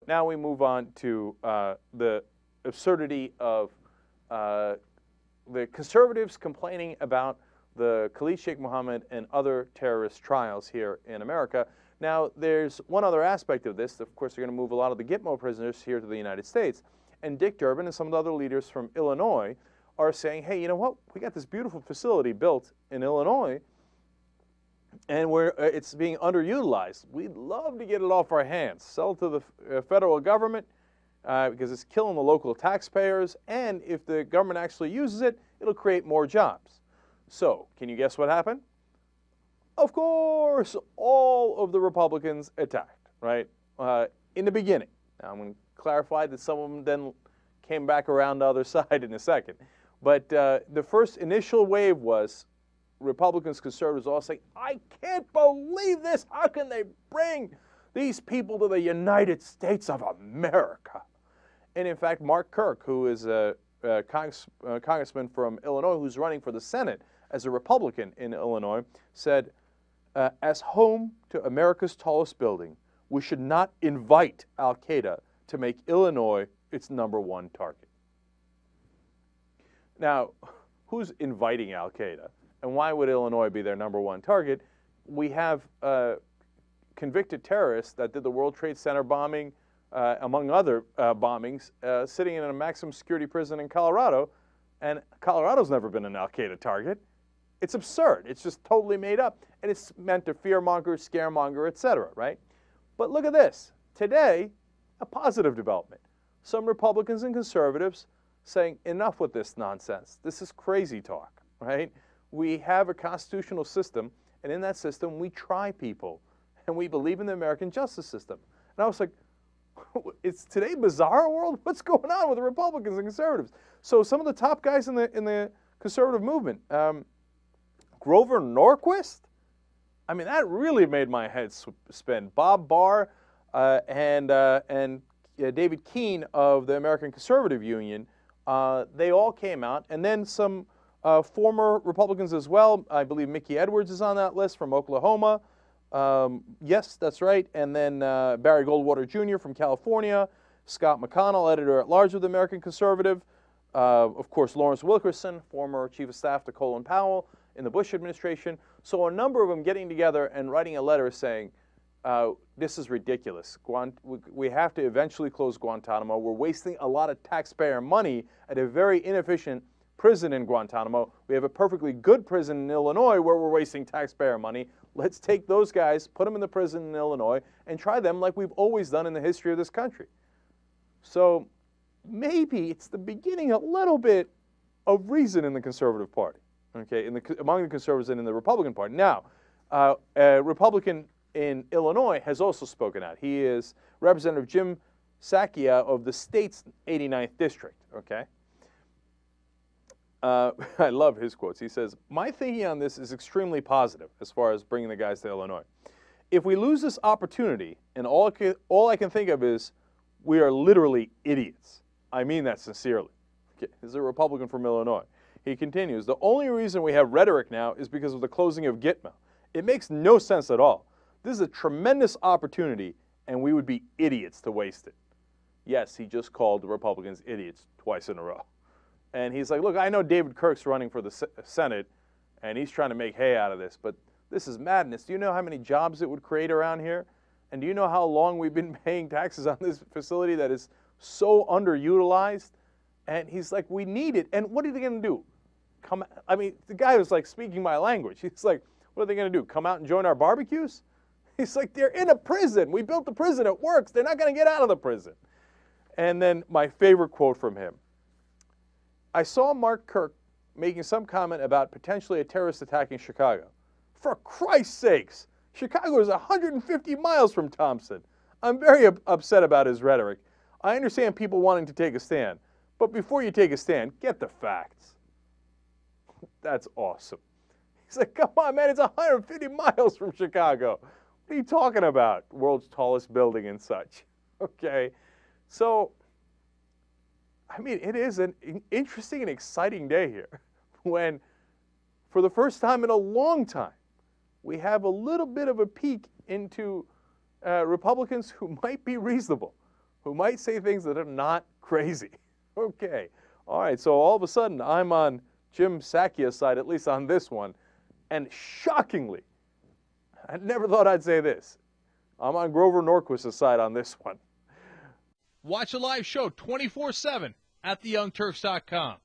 now we move on to the absurdity of the conservatives complaining about the Khalid Sheikh Mohammed and other terrorist trials here in America. Now, there's one other aspect of this. Of course, they're going to move a lot of the Gitmo prisoners here to the United States. And Dick Durbin and some of the other leaders from Illinois are saying, hey, you know what? We got this beautiful facility built in Illinois, and it's being underutilized. We'd love to get it off our hands, sell it to the federal government, because it's killing the local taxpayers, and if the government actually uses it, it'll create more jobs. So, can you guess what happened? Of course, all of the Republicans attacked, right, in the beginning. Now, I'm going to clarify that some of them then came back around the other side in a second. But the first initial wave was Republicans, conservatives all saying, I can't believe this. How can they bring these people to the United States of America? And in fact, Mark Kirk, who is a congressman from Illinois who's running for the Senate as a Republican in Illinois, said, as home to America's tallest building, we should not invite al-Qaeda to make Illinois its #1 target. Now, who's inviting al-Qaeda? And why would Illinois be their #1 target? We have convicted terrorists that did the World Trade Center bombing, among other bombings, sitting in a maximum security prison in Colorado, and Colorado's never been an al-Qaeda target. It's absurd. It's just totally made up, and it's meant to fearmonger, scaremonger, etc., right? But look at this. Today, a positive development. Some Republicans and conservatives saying, enough with this nonsense. This is crazy talk, right? We have a constitutional system, and in that system, we try people, and we believe in the American justice system. And I was like, is today bizarre world? What's going on with the Republicans and conservatives? So some of the top guys in the conservative movement, Grover Norquist, I mean, that really made my head spin. Bob Barr and David Keene of the American Conservative Union, they all came out, and then some former Republicans as well. I believe Mickey Edwards is on that list from Oklahoma. Yes, that's right. And then Barry Goldwater Jr. from California, Scott McConnell, editor-at-large of the American Conservative, of course, Lawrence Wilkerson, former chief of staff to Colin Powell in the Bush administration. So a number of them getting together and writing a letter saying, this is ridiculous. We have to eventually close Guantanamo. We're wasting a lot of taxpayer money at a very inefficient prison in Guantanamo. We have a perfectly good prison in Illinois where we're wasting taxpayer money. Let's take those guys, put them in the prison in Illinois, and try them like we've always done in the history of this country. So maybe it's the beginning a little bit of reason in the Conservative Party, okay, among the conservatives and in the Republican Party. Now, a Republican in Illinois has also spoken out. He is Representative Jim Sacchia of the state's 89th district, okay? I love his quotes. He says, my thinking on this is extremely positive as far as bringing the guys to Illinois. If we lose this opportunity, and all I can think of is we are literally idiots. I mean that sincerely. Okay. This is a Republican from Illinois. He continues, the only reason we have rhetoric now is because of the closing of Gitmo. It makes no sense at all. This is a tremendous opportunity, and we would be idiots to waste it. Yes, he just called the Republicans idiots twice in a row. And he's like, look, I know David Kirk's running for the Senate, and he's trying to make hay out of this, but this is madness. Do you know how many jobs it would create around here? And do you know how long we've been paying taxes on this facility that is so underutilized? And he's like, we need it. And what are they going to do? I mean, the guy was like speaking my language. He's like, what are they going to do? Come out and join our barbecues? He's like, they're in a prison. We built the prison. It works. They're not going to get out of the prison. And then my favorite quote from him. I saw Mark Kirk making some comment about potentially a terrorist attack in Chicago. For Christ's sakes, Chicago is 150 miles from Thompson. I'm very upset about his rhetoric. I understand people wanting to take a stand, but before you take a stand, get the facts. That's awesome. He's like, come on, man, it's 150 miles from Chicago. What are you talking about? World's tallest building and such. Okay, so I mean, it is an interesting and exciting day here when, for the first time in a long time, we have a little bit of a peek into Republicans who might be reasonable, who might say things that are not crazy. Okay. All right. So all of a sudden, I'm on Jim Sackia's side, at least on this one. And shockingly, I never thought I'd say this, I'm on Grover Norquist's side on this one. Watch a live show 24/7 at theyoungturks.com.